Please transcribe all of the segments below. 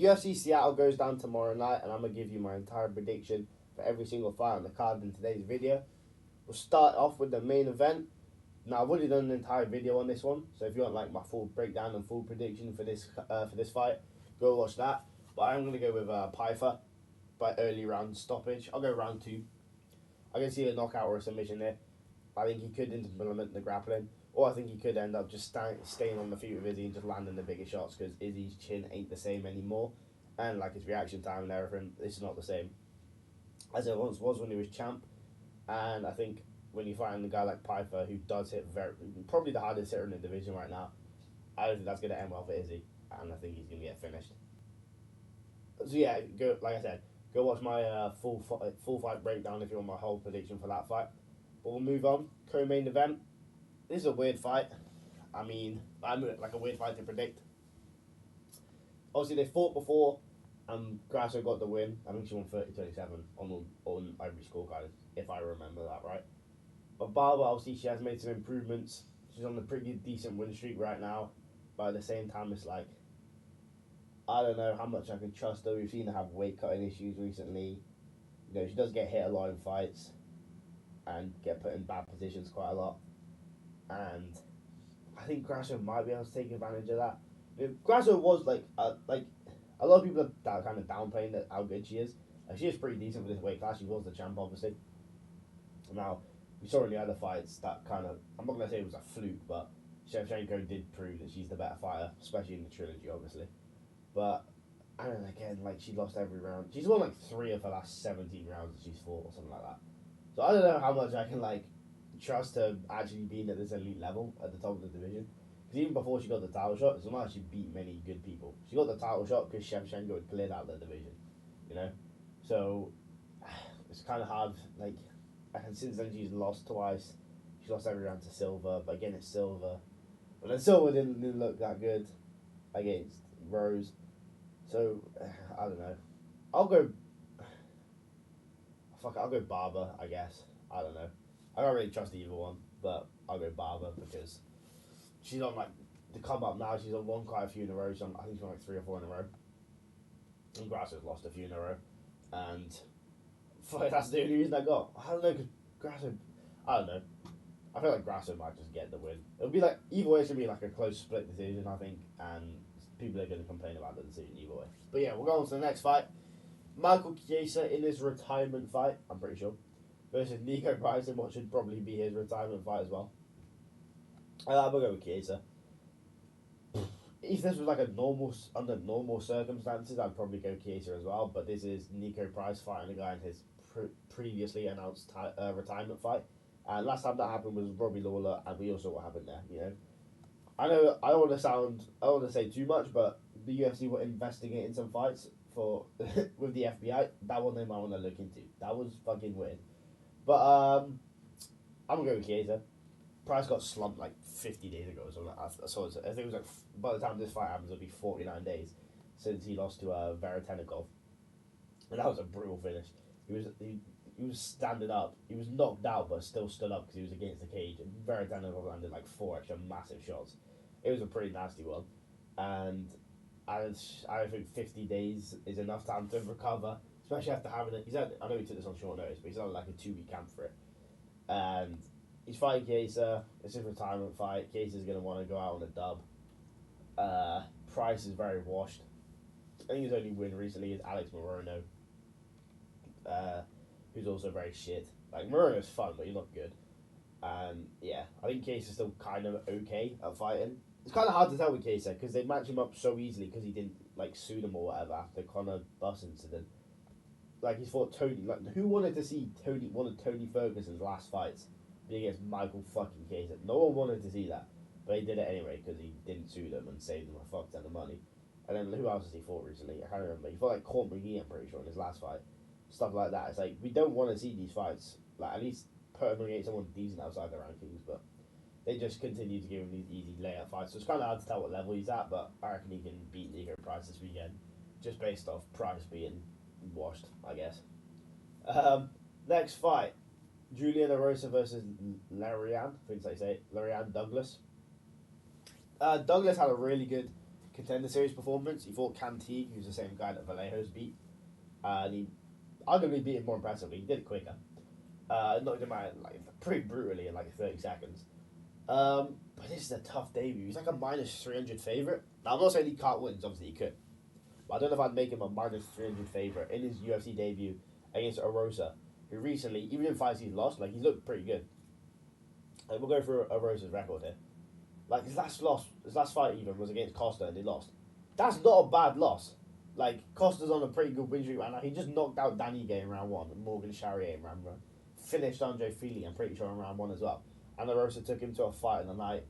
UFC Seattle goes down tomorrow night, and I'm going to give you my entire prediction for every single fight on the card in today's video. We'll start off with the main event. Now, I've already done an entire video on this one, so if you want like my full breakdown and full prediction for this fight, go watch that. But I'm going to go with Pyfer by early round stoppage. I'll go round 2. I can see a knockout or a submission there. I think he could implement the grappling, or I think he could end up just staying on the feet with Izzy and just landing the bigger shots because Izzy's chin ain't the same anymore, and like his reaction time and everything, it's not the same as it once was when he was champ. And I think when you find a guy like Piper who does hit probably the hardest hitter in the division right now, I don't think that's going to end well for Izzy, and I think he's going to get finished. So yeah, go like I said, go watch my full fight breakdown if you want my whole prediction for that fight. But we'll move on. Co-main event. This is a weird fight. I mean, I'm like a weird fight to predict. Obviously, they fought before, and Grasso got the win. I think she won 30-27 on every scorecard, if I remember that right. But Barber, obviously, she has made some improvements. She's on a pretty decent win streak right now. But at the same time, it's like, I don't know how much I can trust her. We've seen her have weight cutting issues recently. You know, she does get hit a lot in fights and get put in bad positions quite a lot. And I think Grasso might be able to take advantage of that. Grasso was like a lot of people are kind of downplaying how good she is. She is pretty decent for this weight class. She was the champ, obviously. Now, we saw in the other fights that kind of, I'm not going to say it was a fluke, but Shevchenko did prove that she's the better fighter, especially in the trilogy, obviously. But, I don't know, again, like, she lost every round. She's won like 3 of her last 17 rounds that she's fought or something like that. So I don't know how much I can, like, trust her actually being at this elite level at the top of the division. Because even before she got the title shot, it's not like she beat many good people. She got the title shot because Shevchenko had cleared out the division, you know? So, it's kind of hard, like, and since then she's lost twice. She lost every round to Silva, but again it's Silva. But then Silva didn't look that good against Rose. So, I don't know. I'll go, I'll go Barber, I guess. I don't know. I don't really trust either one, but I'll go Barber because she's on like the come up now. She's won quite a few in a row. I think she's won like 3 or 4 in a row. And Grasso's lost a few in a row, and that's the only reason I got. I don't know because Grasso. I don't know. I feel like Grasso might just get the win. It'll be like either way. It's gonna be like a close split decision, I think, and people are gonna complain about the decision either way. But yeah, we'll go on to the next fight. Michael Chiesa in his retirement fight. I'm pretty sure versus Nico Price in what should probably be his retirement fight as well. I'm gonna go with Chiesa. If this was like under normal circumstances, I'd probably go Chiesa as well. But this is Nico Price fighting a guy in his previously announced retirement fight. And last time that happened was Robbie Lawler, and we all saw what happened there. You know, I know I don't want to say too much, but the UFC were investigating some fights for with the FBI. That one they might want to look into. That was fucking weird. But I'm gonna go with Chiesa. Price got slumped like 50 days ago or something. I think it was like by the time this fight happens, it'll be 49 days since he lost to Veretennikov, and that was a brutal finish. He was standing up. He was knocked out, but still stood up because he was against the cage. And Veretennikov landed like 4 extra massive shots. It was a pretty nasty one, and I don't think 50 days is enough time to recover, especially after having it. I know he took this on short notice, but he's on like a 2-week camp for it, and he's fighting Chiesa. It's his retirement fight. Chiesa's going to want to go out on a dub. Price is very washed. I think his only win recently is Alex Morono, who's also very shit. Like, Morono's fun, but he's not good. And yeah, I think Chiesa's still kind of okay at fighting. It's kind of hard to tell with Chiesa because they match him up so easily because he didn't like sue them or whatever after Conor bus incident. Like, he's fought Tony. Like, who wanted to see one of Tony Ferguson's last fights against Michael fucking Chiesa? No one wanted to see that, but he did it anyway because he didn't sue them and saved them a fuck ton of money. And then who else has he fought recently? I can't remember. He fought like Court McGee, I'm pretty sure, in his last fight. Stuff like that. It's like, we don't want to see these fights. Like, at least put him against someone decent outside the rankings, but they just continue to give him these easy layout fights. So it's kind of hard to tell what level he's at, but I reckon he can beat Nico Price this weekend, just based off Price being washed, I guess. Next fight, Julian Erosa versus Larian. I think they say it. Larian Douglas. Douglas had a really good Contender Series performance. He fought Cantique, who's the same guy that Vallejo's beat. And he arguably beat him more impressively. He did it quicker. Knocked him out like pretty brutally in like 30 seconds. But this is a tough debut. He's like a minus 300 favourite. Now, I'm not saying he can't win, obviously he could. But I don't know if I'd make him a minus 300 favourite in his UFC debut against Arosa, who recently, even in fights he's lost, like he's looked pretty good. We'll go through Arosa's record here. Like his last fight even was against Costa and he lost. That's not a bad loss. Like Costa's on a pretty good win streak right now. He just knocked out Danny Gay in round 1 and Morgan Charrier in round 1. Finished Andre Fili, I'm pretty sure, in round 1 as well. And Arosa took him to a fight in the night,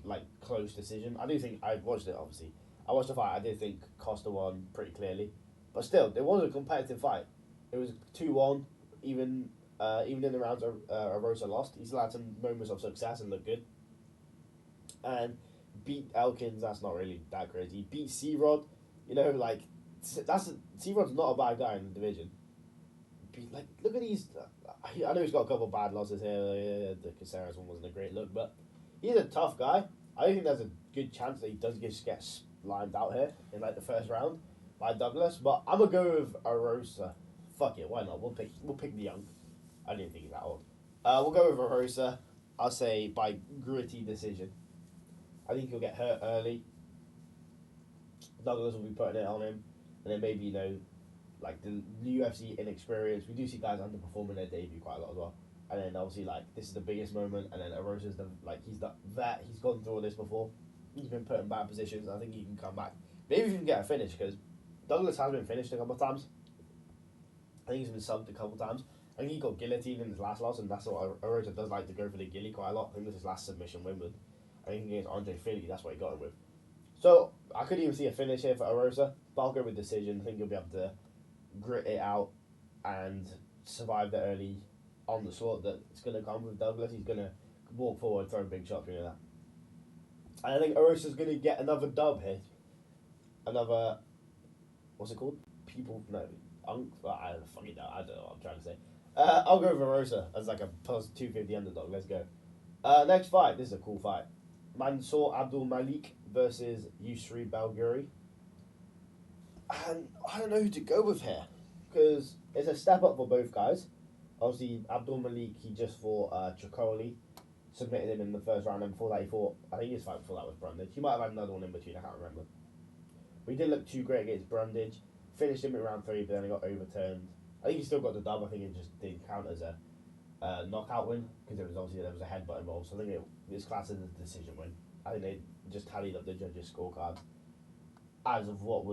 like close decision. I do think I watched it. Obviously, I watched the fight. I did think Costa won pretty clearly, but still, it was a competitive fight. It was 2-1, even in the rounds Arosa lost. He still had some moments of success and looked good. And beat Elkins. That's not really that crazy. Beat C-Rod. You know, like C-Rod's not a bad guy in the division. Like, look at these. I know he's got a couple of bad losses here. The Caceres one wasn't a great look, but he's a tough guy. I think there's a good chance that he does just get limed out here in like the first round by Douglas. But I'm gonna go with Arosa. Fuck it, why not? We'll pick the young. I didn't think he's that old. We'll go with Arosa. I'll say by gritty decision. I think he'll get hurt early. Douglas will be putting it on him, and then maybe like the UFC inexperience. We do see guys underperforming their debut quite a lot as well. And then obviously like this is the biggest moment, and then Arosa's he's gone through all this before. He's been put in bad positions. I think he can come back. Maybe he can get a finish because Douglas has been finished a couple of times. I think he's been subbed a couple of times. I think he got guillotined in his last loss, and that's what Arosa does like to go for the gilly quite a lot. I think this is his last submission win with. I think against Andre Fili, that's what he got him with. So I could even see a finish here for Arosa, but I'll go with decision. I think he'll be able to grit it out and survive the early onslaught that's going to come with Douglas. He's going to walk forward, throw big shots, you know that. And I think Arosa's going to get another dub here. Another, what's it called? I don't fucking know. I don't know what I'm trying to say. I'll go with Arosa as like a plus 250 underdog. Let's go. Next fight. This is a cool fight. Mansour Abdul Malik versus Yusri Belguri. And I don't know who to go with here because it's a step up for both guys. Obviously, Abdul Malik, he just fought Chikoli, submitted him in the first round, and before that he fought, I think his fight before that was Brundage. He might have had another one in between, I can't remember. But he didn't look too great against Brundage. Finished him in round 3, but then he got overturned. I think he still got the dub. I think it just didn't count as a knockout win because there was a headbutt involved. So I think it was classed as a decision win. I think they just tallied up the judges' scorecards as of what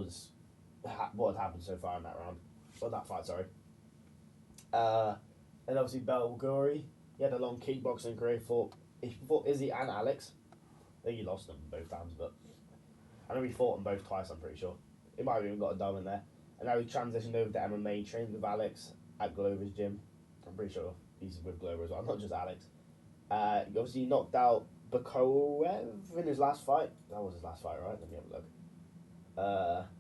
had happened so far in that round. Or that fight, sorry. And obviously Belguri, he had a long kickboxing career. He fought Izzy and Alex. I think he lost them both times, but I know he fought them both twice, I'm pretty sure. He might have even got a dub in there. And now he transitioned over to MMA, trained with Alex at Glover's gym. I'm pretty sure he's with Glover as well, not just Alex. He obviously knocked out Bakoev in his last fight. That was his last fight, right? Let me have a look.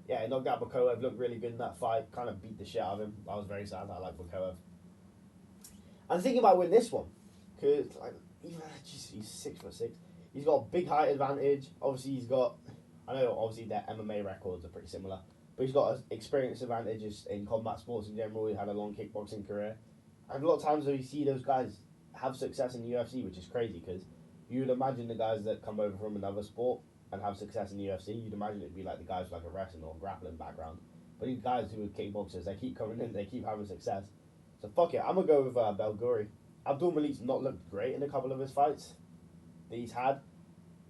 Yeah, he knocked out Bakoev, looked really good in that fight, kind of beat the shit out of him. I was very sad. I like Bakoev. I'm thinking about winning this one because he's 6'6". He's got a big height advantage. Obviously, I know obviously their MMA records are pretty similar, but he's got an experience advantages in combat sports in general. He had a long kickboxing career, and a lot of times we see those guys have success in the UFC, which is crazy because you would imagine the guys that come over from another sport and have success in the UFC, you'd imagine it'd be like the guys with like a wrestling or grappling background. But these guys who are kickboxers, they keep coming in, they keep having success. So fuck it, I'm gonna go with Belguri. Abdul Malik's not looked great in a couple of his fights that he's had.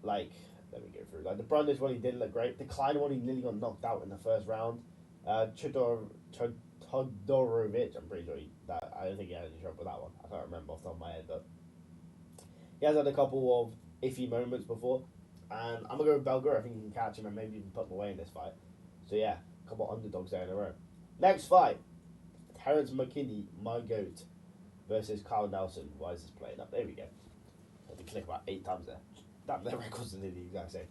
Like, let me go through. Like the Brundage one, he didn't look great. The Klein one, he nearly got knocked out in the first round. Todorovic, I'm pretty sure I don't think he had any trouble with that one. I can't remember off the top of my head, but he has had a couple of iffy moments before. And I'm gonna go with Belguri. I think he can catch him and maybe even put him away in this fight. So yeah, a couple of underdogs there in a row. Next fight, Terrence McKinney, my goat, versus Carl Nelson. Why is this playing up? There we go. I had to click about 8 times there. Damn, their records are the exact same.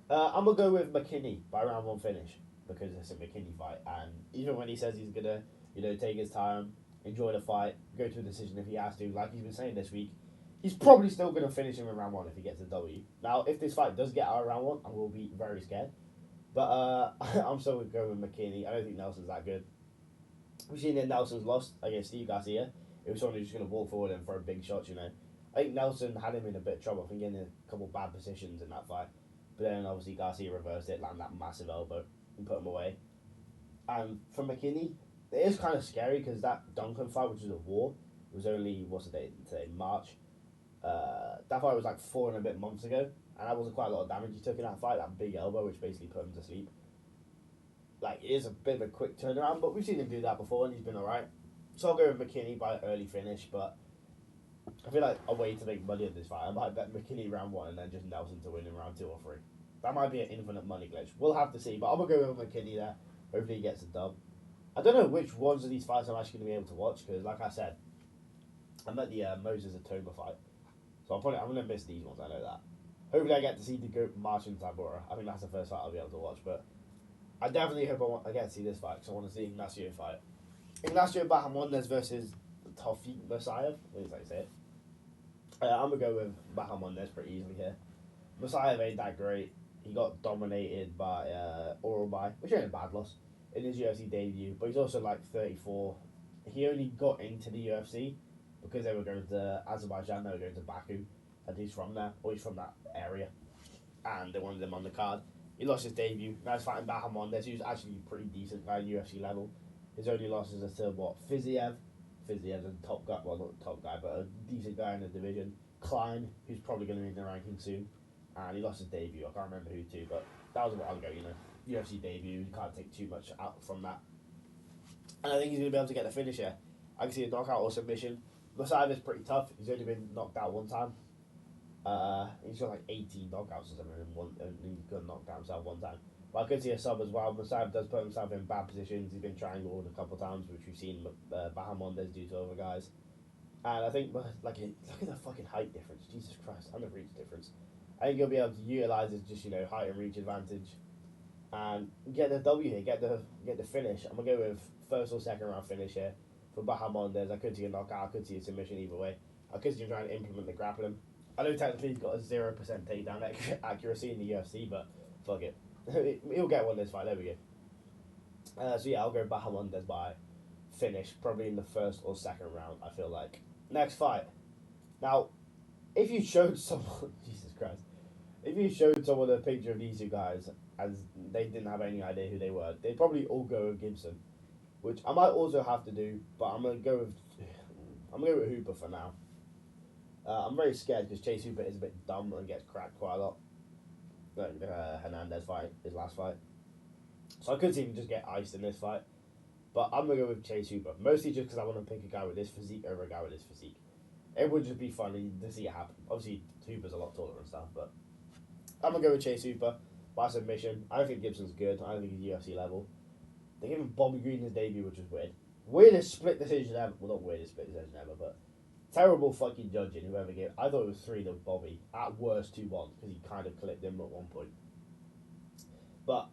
I'm gonna go with McKinney by round 1 finish because it's a McKinney fight, and even when he says he's gonna, take his time, enjoy the fight, go to a decision if he has to, like he's been saying this week, he's probably still gonna finish him in round 1 if he gets a W. Now, if this fight does get out of round 1, I will be very scared. But I'm still going with McKinney. I don't think Nelson's that good. We've seen that Nelson's lost against Steve Garcia. It was someone who's just going to walk forward and throw big shots, you know. I think Nelson had him in a bit of trouble. I think in a couple of bad positions in that fight. But then obviously Garcia reversed it, landed that massive elbow and put him away. And for McKinney, it is kind of scary because that Duncan fight, which was a war, was only, what's the date today, March. That fight was like 4 and a bit months ago. And that wasn't quite a lot of damage he took in that fight, that big elbow, which basically put him to sleep. Like, it is a bit of a quick turnaround, but we've seen him do that before and he's been alright. So I'll go with McKinney by early finish, but I feel like a way to make money on this fight, I might bet McKinney round 1 and then just Nelson to win in round 2 or 3. That might be an infinite money glitch. We'll have to see, but I'm going to go with McKinney there. Hopefully he gets a dub. I don't know which ones of these fights I'm actually going to be able to watch, because like I said, I'm at the Moses Atoma fight. So I'm going to miss these ones, I know that. Hopefully I get to see the GOAT Marcin Tybura. I think that's the first fight I'll be able to watch, but I definitely hope I get to see this fight, because I want to see Ignacio fight. Ignacio Bahamondes versus Taufik Musayev. I think that's how you say it. I'm going to go with Bahamondes pretty easily here. Musayev ain't that great. He got dominated by Orobai, which ain't a bad loss, in his UFC debut, but he's also like 34. He only got into the UFC because they were going to Azerbaijan, they were going to Baku, and he's from there, or he's from that area, and they wanted him on the card. He lost his debut. Now he's fighting Bahamondes, who's actually a pretty decent guy, UFC level. His only losses are to Fiziev. Fiziev's a top guy, well not top guy, but a decent guy in the division. Klein, who's probably going to be in the ranking soon, and he lost his debut. I can't remember who to, but that was a while ago, you know. UFC debut, you can't take too much out from that. And I think he's going to be able to get the finish here. I can see a knockout or submission. Musayev is pretty tough. He's only been knocked out one time. He's got like 18 knockouts or something, and he got knocked out himself one time. But I could see a sub as well. Musayev does put himself in bad positions. He's been triangled a couple of times, which we've seen Bahamondes do to other guys. And I think, look at the fucking height difference. Jesus Christ, and the reach difference. I think he'll be able to utilise his just, height and reach advantage and get the W here, get the finish. I'm gonna go with first or second round finish here for Bahamondes. I could see a knockout, I could see a submission either way. I could see him trying to implement the grappling. I know technically he's got a 0% takedown accuracy in the UFC, but fuck it. He'll get one this fight, there we go. So yeah, I'll go Bahamondes by finish, probably in the first or second round, I feel like. Next fight. Now, if you showed someone, Jesus Christ, if you showed someone a picture of these two guys and they didn't have any idea who they were, they'd probably all go with Gibson, which I might also have to do, but I'm gonna go with Hooper for now. I'm very scared because Chase Hooper is a bit dumb and gets cracked quite a lot. Like Hernandez fight, his last fight. So I could see him just get iced in this fight. But I'm going to go with Chase Hooper. Mostly just because I want to pick a guy with this physique over a guy with this physique. It would just be funny to see it happen. Obviously, Hooper's a lot taller and stuff, but I'm going to go with Chase Hooper by submission. I don't think Gibson's good. I don't think he's UFC level. They gave him Bobby Green his debut, which was weird. Weirdest split decision ever. Well, not weirdest split decision ever, but terrible fucking judging, whoever gave. I thought it was 3 to Bobby. At worst, 2-1, because he kind of clipped him at one point. But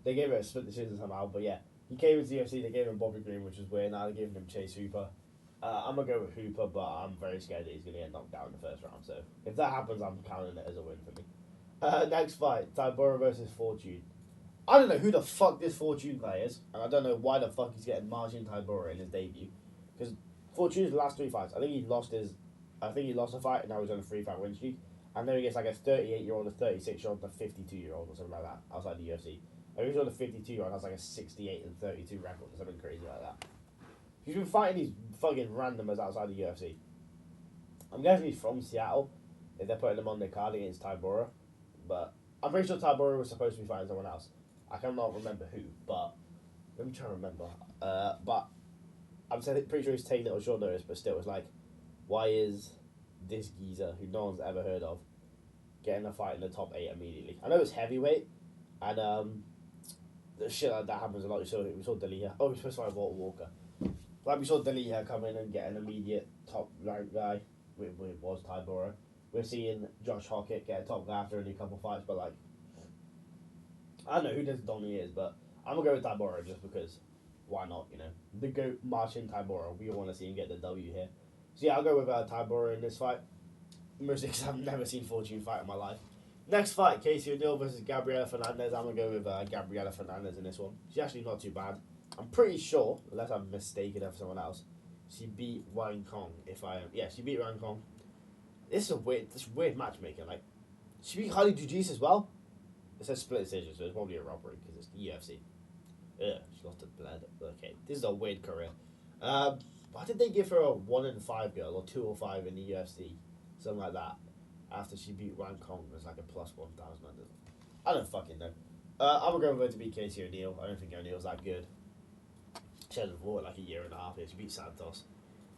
they gave it a split decision somehow, but yeah. He came into the UFC, they gave him Bobby Green, which was weird. Now they're giving him Chase Hooper. I'm going to go with Hooper, but I'm very scared that he's going to get knocked out in the first round. So if that happens, I'm counting it as a win for me. Next fight, Tybura versus Fortune. I don't know who the fuck this Fortune guy is, and I don't know why the fuck he's getting Marcin Tybura in his debut. Because Fortune's last 3 fights, I think he lost a fight, and now he's on a 3-fight win streak. And then he gets like a 38-year-old, a 36-year-old, a 52-year-old, or something like that, outside the UFC. I think he's on a 52-year-old, has like a 68 and 32 record, or something crazy like that. He's been fighting these fucking randomers outside the UFC. I'm guessing he's from Seattle, if they're putting him on their card against Tybura. But I'm pretty sure Tybura was supposed to be fighting someone else. I cannot remember who, but let me try to remember. But I'm pretty sure he's taking it on short notice, but still, it's like, why is this geezer, who no one's ever heard of, getting a fight in the top 8 immediately? I know it's heavyweight, and the shit like that happens a lot. We saw D'Elia. Oh, he's supposed to fight Walter Walker. Like we saw D'Elia come in and get an immediate top ranked guy. It was Tybura. We're seeing Josh Hockett get a top guy after only a couple fights, but like, I don't know who this Donnie is, but I'm gonna go with Tybura just because why not? The GOAT Marcin Tybura. We all want to see him get the W here. So yeah, I'll go with Tybura in this fight. Mostly because I've never seen Fortune fight in my life. Next fight, Casey O'Neill versus Gabriela Fernandez. I'm going to go with Gabriela Fernandez in this one. She's actually not too bad. I'm pretty sure, unless I'm mistaken of someone else, she beat Wang Kong. Yeah, she beat Wang Kong. This is weird matchmaking. Like, she beat Harley Jiu-Jitsu as well. It says split decision, so it's probably a robbery because it's the UFC. Yeah, she lost to blood. Okay, this is a weird career. Why did they give her a 1-5 girl or 2-5 in the UFC, something like that, after she beat Wang Kong as like a +1,000? I don't fucking know. I'm gonna go with her to beat Casey O'Neill. I don't think O'Neill's that good. She had like a year and a half here. She beat Santos.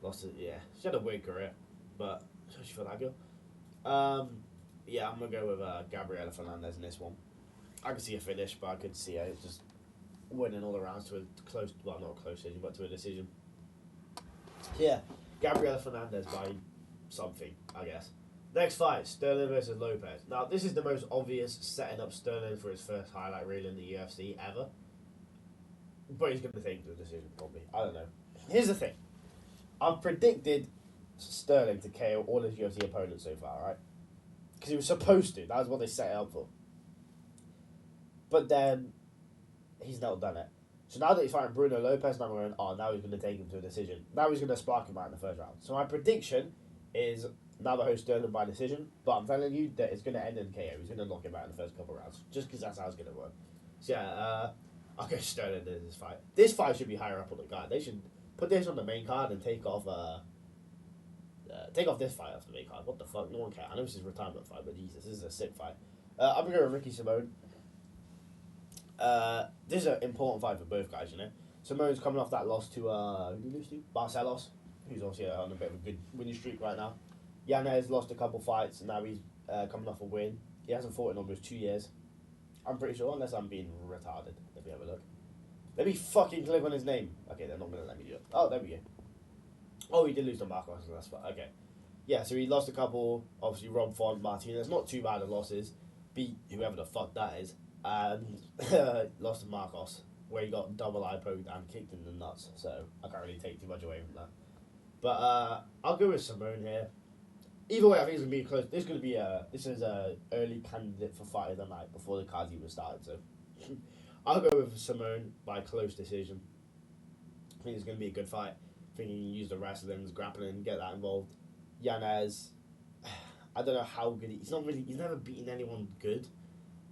Lost it. Yeah, she had a weird career, but she felt that good. Yeah, I'm gonna go with Gabriela Fernandez in this one. I could see a finish, but I could see her just winning all the rounds to a close, well, not a close decision, but to a decision. Yeah, Gabriela Fernandez by something, I guess. Next fight, Sterling versus Lopez. Now, this is the most obvious setting up Sterling for his first highlight reel in the UFC ever. But he's going to take the decision, probably. I don't know. Here's the thing. I've predicted Sterling to KO all his UFC opponents so far, right? Because he was supposed to. That was what they set it up for. But then, he's not done it. So now that he's fighting Bruno Lopez, now we're going, now he's going to take him to a decision. Now he's going to spark him out in the first round. So my prediction is Navajo Sterling by decision, but I'm telling you that it's going to end in KO. He's going to knock him out in the first couple of rounds, just because that's how it's going to work. So yeah, I'll go Sterling in this fight. This fight should be higher up on the card. They should put this on the main card and take off this fight off the main card. What the fuck? No one cares. I know this is a retirement fight, but Jesus, this is a sick fight. I'm going to go with Ricky Simone. This is an important fight for both guys, you know. Simone's coming off that loss to who did he lose to? Barcelos, who's obviously on a bit of a good winning streak right now. Yanez lost a couple fights, and now he's coming off a win. He hasn't fought in almost 2 years. I'm pretty sure, unless I'm being retarded. Let me have a look. Let me fucking click on his name. Okay, they're not going to let me do it. Oh, there we go. Oh, he did lose to Marcos, so that's fine. Okay. Yeah, so he lost a couple. Obviously, Rob Font, Martinez. Not too bad of losses. Beat whoever the fuck that is. And lost to Marcos, where he got double eye poked and kicked in the nuts. So I can't really take too much away from that. But I'll go with Simone here. Either way, I think it's gonna be close. This is a early candidate for fight of the night before the cards even started. So I'll go with Simone by close decision. I think it's gonna be a good fight. I think he can use the wrestling's grappling, get that involved. Yanez, I don't know how good he's never beaten anyone good,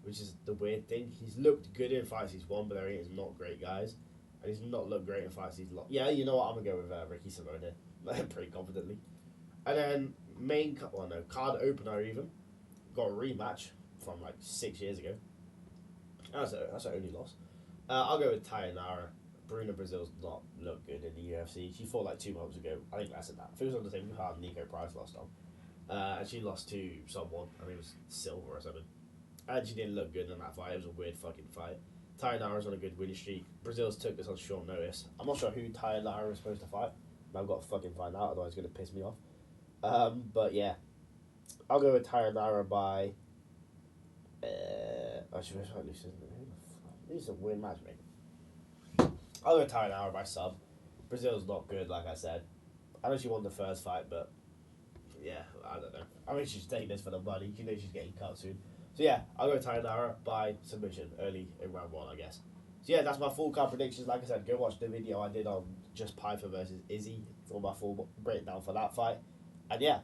which is the weird thing. He's looked good in fights he's won, but he's not great guys. And he's not looked great in fights he's lost. Yeah, you know what? I'm going to go with Ricky Simone here. Pretty confidently. And then card opener even. Got a rematch from like 6 years ago. That's her only loss. I'll go with Tayanara. Bruna Brazil's not looked good in the UFC. She fought like 2 months ago. I think less than that. I think it was on the same card Nico Price lost on. And she lost to someone. I think it was Silver or something. And she didn't look good in that fight. It was a weird fucking fight. Tayanara's on a good winning streak. Brazil's took this on short notice. I'm not sure who Tayanara is supposed to fight. I've got to fucking find out, otherwise it's going to piss me off. But yeah. I'll go with Tayanara by... This is a weird match, mate. I'll go with Tayanara by sub. Brazil's not good, like I said. I know she won the first fight, but... Yeah, I don't know. I mean, she's taking this for the money. You know she's getting cut soon. So yeah, I'll go Tayanara by submission early in round 1, I guess. So yeah, that's my full card predictions. Like I said, go watch the video I did on just Piper versus Izzy for my full breakdown for that fight. And yeah,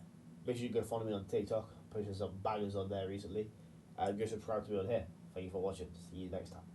make sure you go follow me on TikTok. Posting some bangers on there recently. And go subscribe to me on here. Thank you for watching. See you next time.